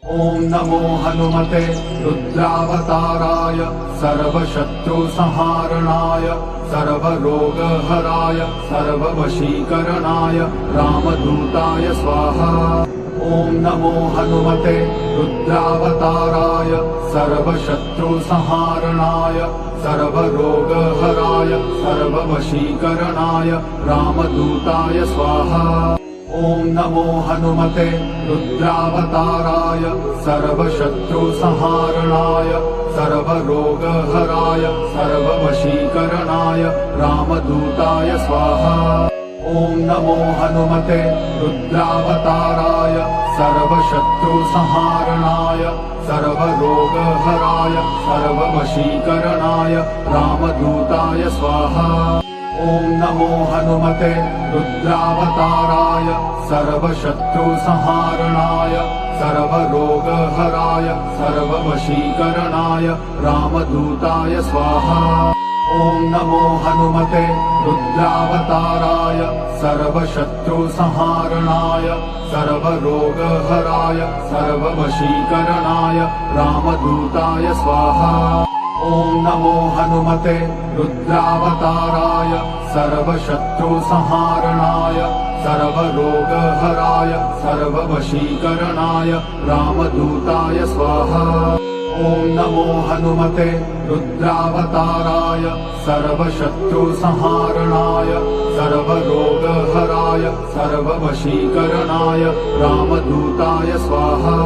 ॐ नमो हनुमते रुद्रावताराय सर्वशत्रुसंहारणाय सर्वरोगहराय सर्ववशीकरणाय रामदूताय स्वाहा। ॐ नमो हनुमते रुद्रावताराय सर्वशत्रुसंहारणाय सर्वरोगहराय सर्ववशीकरणाय रामदूताय स्वाहा। ॐ नमो हनुमते रुद्रावताराय सर्वशत्रुसंहारणाय सर्वरोगहराय सर्ववशीकरणाय रामदूताय स्वाहा। ॐ नमो हनुमते रुद्रावताराय सर्वशत्रुसंहारणाय सर्वरोगहराय सर्ववशीकरणाय रामदूताय स्वाहा। ॐ नमो हनुमते रुद्रावताराय सर्वशत्रुसंहारणाय सर्वरोगहराय सर्ववशीकरणाय रामदूताय स्वाहा। ॐ नमो हनुमते रुद्रावताराय सर्वशत्रुसंहारणाय सर्वरोगहराय सर्ववशीकरणाय रामदूताय स्वाहा। ॐ नमो हनुमते रुद्रावताराय सर्वशत्रुसंहारणाय सर्वरोगहराय सर्ववशीकरणाय रामदूताय स्वाहा। ॐ नमो हनुमते रुद्रावताराय सर्वशत्रुसंहारणाय सर्वरोगहराय सर्ववशीकरणाय रामदूताय स्वाहा।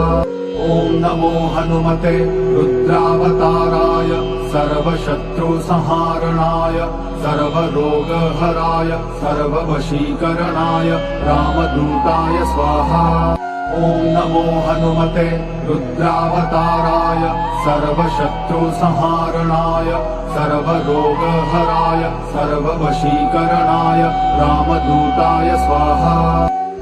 ॐ नमो हनुमते रुद्रावताराय सर्वशत्रुसंहारणाय सर्वरोगहराय सर्ववशीकरणाय रामदूताय स्वाहा। ॐ नमो हनुमते रुद्रावताराय सर्वशत्रुसंहारणाय सर्वरोगहराय सर्ववशीकरणाय रामदूताय स्वाहा।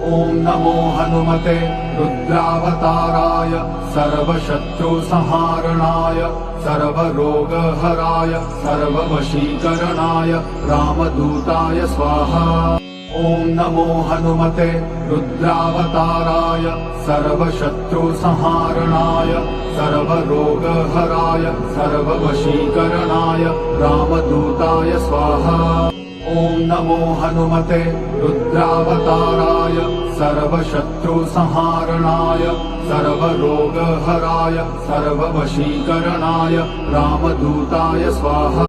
ॐ नमो हनुमते रुद्रावताराय सर्वशत्रुसंहारणाय सर्वरोगहराय सर्ववशीकरणाय रामदूताय स्वाहा। ॐ नमो हनुमते रुद्रावताराय सर्वशत्रुसंहारणाय सर्वरोगहराय सर्ववशीकरणाय रामदूताय स्वाहा। ॐ नमो हनुमते रुद्रावताराय सर्वशत्रुसंहारणाय सर्वरोगहराय सर्ववशीकरणाय रामदूताय स्वाहा।